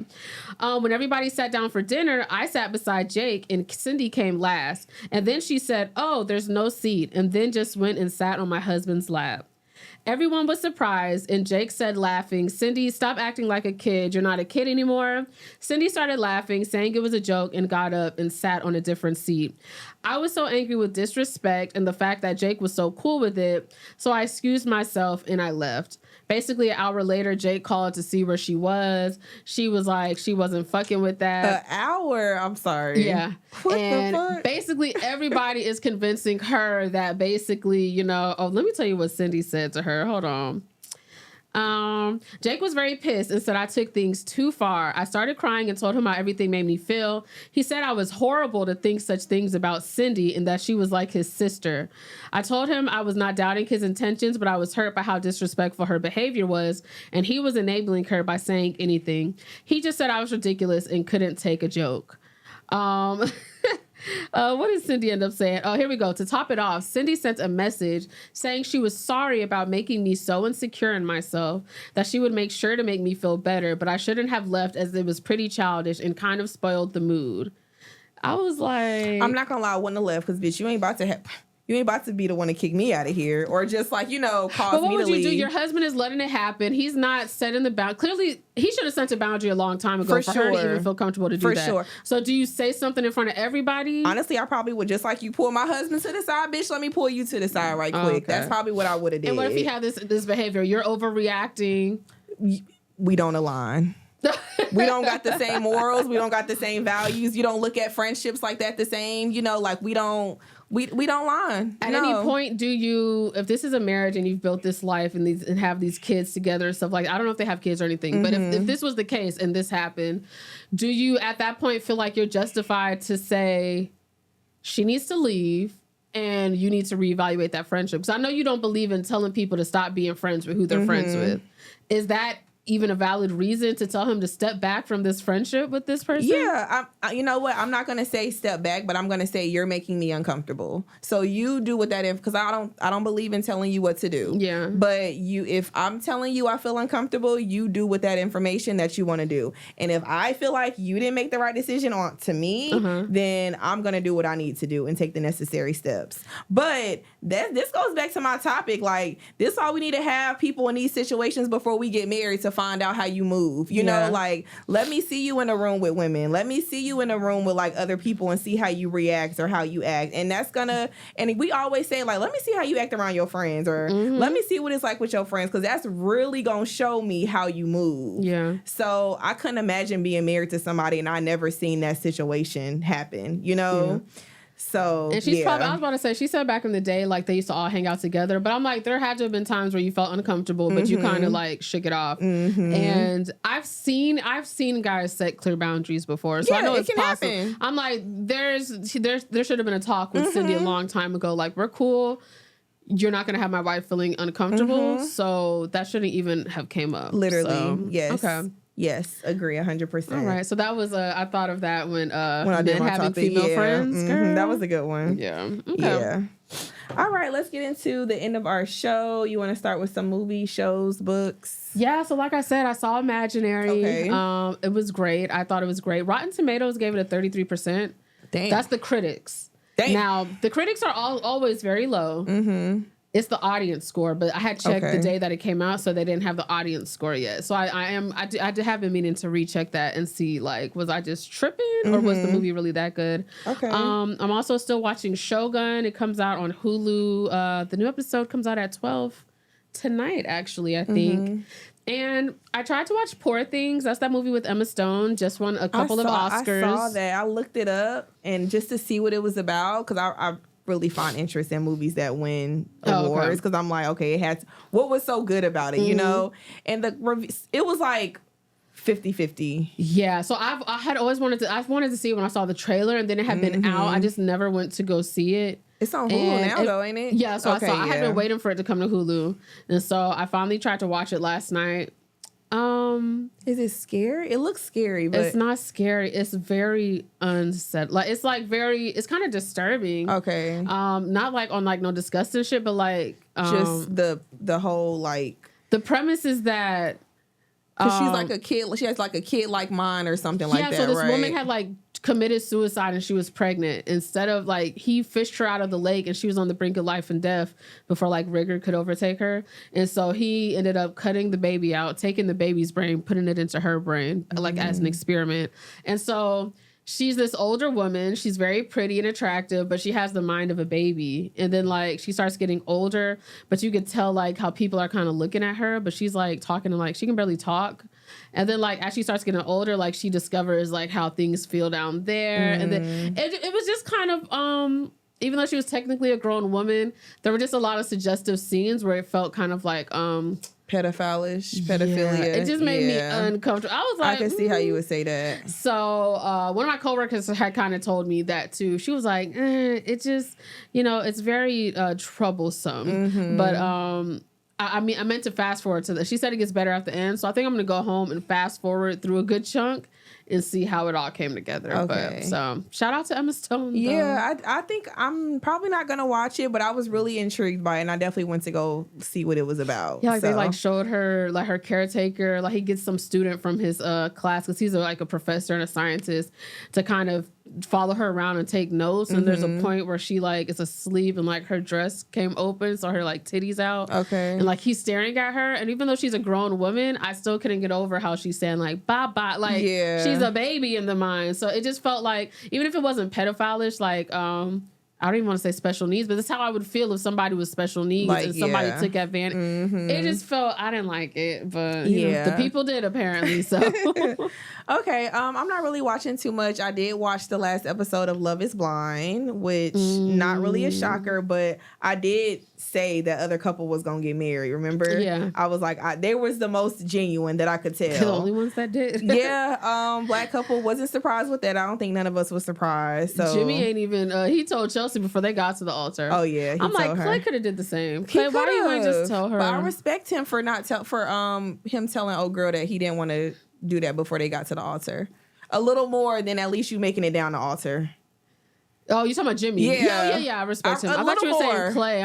When everybody sat down for dinner, I sat beside Jake and Cindy came last. And then she said, oh, there's no seat. And then just went and sat on my husband's lap. Everyone was surprised, and Jake said, laughing, Cindy, stop acting like a kid. You're not a kid anymore. Cindy started laughing, saying it was a joke, and got up and sat on a different seat. I was so angry with disrespect and the fact that Jake was so cool with it, so I excused myself and I left. Basically, an hour later, Jake called to see where she was. She was like, she wasn't fucking with that. An hour? I'm sorry. Yeah. What and the fuck? Basically, everybody is convincing her that basically, you know, oh, let me tell you what Cindy said to her. Hold on. Jake was very pissed and said I took things too far. I started crying and told him how everything made me feel. He said I was horrible to think such things about Cindy and that she was like his sister. I told him I was not doubting his intentions, but I was hurt by how disrespectful her behavior was, and he was enabling her by saying anything. He just said I was ridiculous and couldn't take a joke. What did Cindy end up saying? Oh, here we go. To top it off, Cindy sent a message saying she was sorry about making me so insecure in myself, that she would make sure to make me feel better, but I shouldn't have left as it was pretty childish and kind of spoiled the mood. I was like... I'm not gonna lie, I wouldn't have left because, bitch, you ain't about to be the one to kick me out of here or just like, you know, cause me to leave. But what would you do? Your husband is letting it happen. He's not setting the boundary. Clearly, he should have sent a boundary a long time ago for her to even feel comfortable to do that. For sure. So do you say something in front of everybody? Honestly, I probably would, just like you pull my husband to the side, bitch, let me pull you to the side right quick. Okay. That's probably what I would have did. And what if he had this behavior? You're overreacting. We don't align. We don't got the same morals. We don't got the same values. You don't look at friendships like that the same. You know, like we don't line. At any point, do you, if this is a marriage and you've built this life and have these kids together and stuff like that, I don't know if they have kids or anything, but if this was the case and this happened, do you at that point feel like you're justified to say she needs to leave and you need to reevaluate that friendship? Because I know you don't believe in telling people to stop being friends with who they're friends with. Is that even a valid reason to tell him to step back from this friendship with this person? Yeah, you know what? I'm not gonna say step back, but I'm gonna say you're making me uncomfortable. So you do what that is, because I don't believe in telling you what to do. Yeah. But if I'm telling you I feel uncomfortable, you do with that information that you want to do. And if I feel like you didn't make the right decision to me, then I'm gonna do what I need to do and take the necessary steps. But this goes back to my topic. Like, this is all we need to have people in these situations before we get married to find out how you move. You know, like, let me see you in a room with women. Let me see you in a room with like other people and see how you react or how you act. And that's gonna, and we always say like, let me see how you act around your friends, or let me see what it's like with your friends, because that's really gonna show me how you move. Yeah. So I couldn't imagine being married to somebody and I never seen that situation happen, you know? Yeah. So, and she's yeah. probably, I was about to say, she said back in the day, like, they used to all hang out together. But I'm like, there had to have been times where you felt uncomfortable, but you kind of, like, shook it off. And I've seen guys set clear boundaries before. So I know it's possible. Happen. I'm like, there should have been a talk with Cindy a long time ago. Like, we're cool. You're not going to have my wife feeling uncomfortable. So that shouldn't even have came up. Literally. So, yes. Okay. Yes, agree 100%. All right, so that was I thought of that when I did men having female friends. That was a good one. Yeah. Okay. Yeah. All right, let's get into the end of our show. You want to start with some movies, shows, books? Yeah, so like I said, I saw Imaginary. Okay. It was great. I thought it was great. Rotten Tomatoes gave it a 33%. Damn. That's the critics. Damn. Now, the critics are always very low. It's the audience score, but I had checked the day that it came out, so they didn't have the audience score yet. So I have been meaning to recheck that and see, like, was I just tripping or was the movie really that good? Okay. I'm also still watching Shogun. It comes out on Hulu. The new episode comes out at 12 tonight, actually, I think. And I tried to watch Poor Things. That's that movie with Emma Stone. Just won a couple of Oscars. I saw that. I looked it up and just to see what it was about, because I really find interest in movies that win awards, because I'm like, okay, it has, what was so good about it, you know? And it was like 50-50. Yeah, so I had always wanted to see it when I saw the trailer, and then it had been out. I just never went to go see it. It's on Hulu now, though, ain't it? Yeah, so I had been waiting for it to come to Hulu, and so I finally tried to watch it last night. Is it scary? It looks scary, but it's not scary. It's very unsettling. It's kind of disturbing. Okay. Not like on like no disgusting shit, but like just the whole like the premise is that she's like a kid. She has like a kid like mine or something like that. Yeah, so this right? woman had like committed suicide and she was pregnant. Instead of like, he fished her out of the lake and she was on the brink of life and death before like rigor could overtake her. And so he ended up cutting the baby out, taking the baby's brain, putting it into her brain, like as an experiment. And so she's this older woman. She's very pretty and attractive, but she has the mind of a baby. And then like she starts getting older, but you could tell like how people are kind of looking at her, but she's like talking to like, she can barely talk. And then like as she starts getting older, like she discovers like how things feel down there. And then it was just kind of, even though she was technically a grown woman, there were just a lot of suggestive scenes where it felt kind of like, pedophilia. Yeah, it just made me uncomfortable. I was like, I can see how you would say that. So one of my coworkers had kind of told me that too. She was like, it just, it's very troublesome. But I meant to fast forward to that. She said it gets better at the end. So I think I'm going to go home and fast forward through a good chunk and see how it all came together. Okay. But, so shout out to Emma Stone. Yeah, I think I'm probably not gonna watch it, but I was really intrigued by it, and I definitely went to go see what it was about. Yeah, like they like showed her like her caretaker, like he gets some student from his class because he's like a professor and a scientist to kind of follow her around and take notes. And there's a point where she like is asleep and like her dress came open, so her like titties out. Okay. And like he's staring at her, and even though she's a grown woman, I still couldn't get over how she's saying like bye bye, like she's a baby in the mind. So it just felt like, even if it wasn't pedophilish, like I don't even want to say special needs, but that's how I would feel if somebody was special needs like, and somebody took advantage. It just felt, I didn't like it, but you know, the people did apparently. So okay, I'm not really watching too much. I did watch the last episode of Love is Blind, which not really a shocker, but I did say that other couple was gonna get married. Remember? Yeah. I was like, they was the most genuine that I could tell. The only ones that did. Yeah. Black couple wasn't surprised with that. I don't think none of us was surprised. So Jimmy ain't even. He told Chelsea before they got to the altar. Oh yeah. I'm like, Clay could have did the same. Clay, why do you want to just tell her? But I respect him for him telling old girl that he didn't want to do that before they got to the altar. A little more than at least you making it down the altar. Oh, you talking about Jimmy? Yeah. I respect him. I thought you were saying Clay.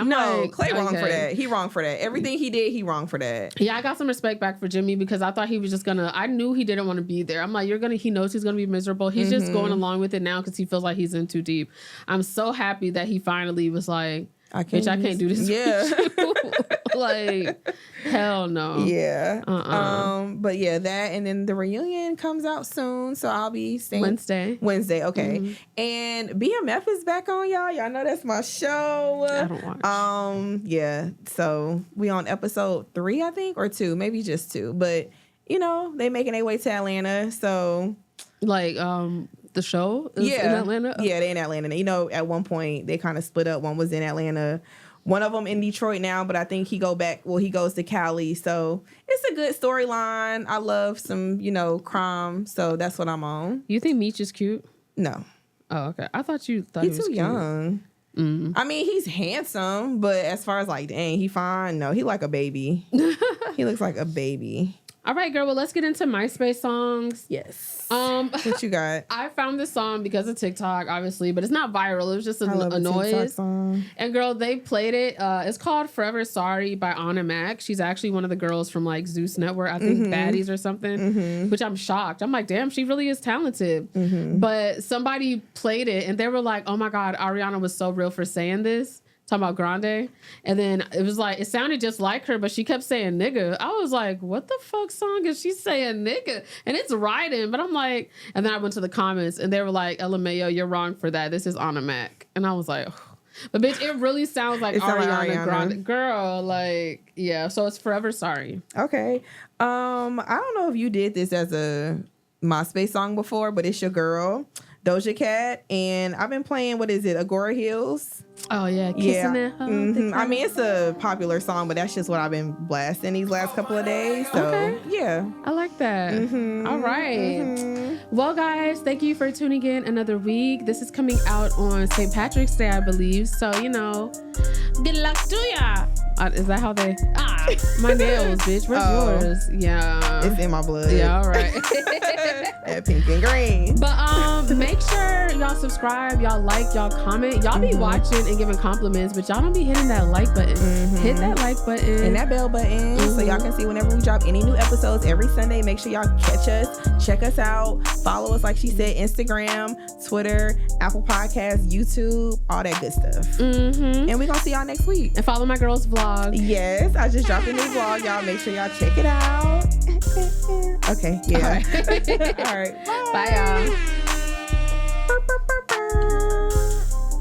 Clay wrong for that. He wrong for that. Everything he did, he wrong for that. Yeah, I got some respect back for Jimmy because I thought he was just gonna. I knew he didn't want to be there. I'm like, he knows he's gonna be miserable. He's just going along with it now because he feels like he's in too deep. I'm so happy that he finally was like, I can't do this. Yeah. Like, hell no. Yeah. But yeah, that, and then the reunion comes out soon, so I'll be staying Wednesday. Okay. And BMF is back on, y'all. Y'all know that's my show. I don't watch. Yeah. So we on episode 3, I think, or 2, maybe just 2. But they making their way to Atlanta. So like the show is in Atlanta? Yeah, they in Atlanta. You know, at one point they kind of split up. One was in Atlanta. One of them in Detroit now, but I think he goes to Cali. So it's a good storyline. I love some, crime. So that's what I'm on. You think Meech is cute? No. Oh, okay. I thought you thought he was too cute. young. Mm-hmm. I mean, he's handsome, but as far as like, dang, he fine. No, he like a baby. He looks like a baby. All right, girl. Well, let's get into MySpace songs. Yes. What you got? I found this song because of TikTok, obviously, but it's not viral. It was just a noise. Song. And girl, they played it. It's called "Forever Sorry" by Anna Mac. She's actually one of the girls from like Zeus Network, I think Baddies or something. Which I'm shocked. I'm like, damn, she really is talented. But somebody played it, and they were like, "Oh my God, Ariana was so real for saying this." Talking about Grande. And then it was like, it sounded just like her, but she kept saying nigga. I was like, what the fuck song is she saying nigga? And it's riding, but I'm like, and then I went to the comments and they were like, LMAO, you're wrong for that. This is Anna Mac. And I was like, oh. But bitch, it really sounds like Ariana Grande. Girl, like, yeah. So it's Forever Sorry. Okay. I don't know if you did this as a MySpace song before, but it's your girl, Doja Cat. And I've been playing, what is it, Agora Hills? Oh, yeah. Kissing that hoe. I mean, it's a popular song, but that's just what I've been blasting these last couple of days. So, yeah. I like that. All right. Well, guys, thank you for tuning in another week. This is coming out on St. Patrick's Day, I believe. So, good luck to ya. Is that how they... my nails, bitch. Where's yours? Yeah. It's in my blood. Yeah, all right. That pink and green. But make sure y'all subscribe, y'all like, y'all comment. Y'all be watching and giving compliments, but y'all don't be hitting that like button. Hit that like button. And that bell button so y'all can see whenever we drop any new episodes every Sunday. Make sure y'all catch us, check us out, follow us, like she said, Instagram, Twitter, Apple Podcasts, YouTube, all that good stuff. And we're going to see y'all next week. And follow my girl's vlog. Yes, I just dropped a new vlog. Y'all make sure y'all check it out. Okay, yeah. All right. All right. Bye y'all.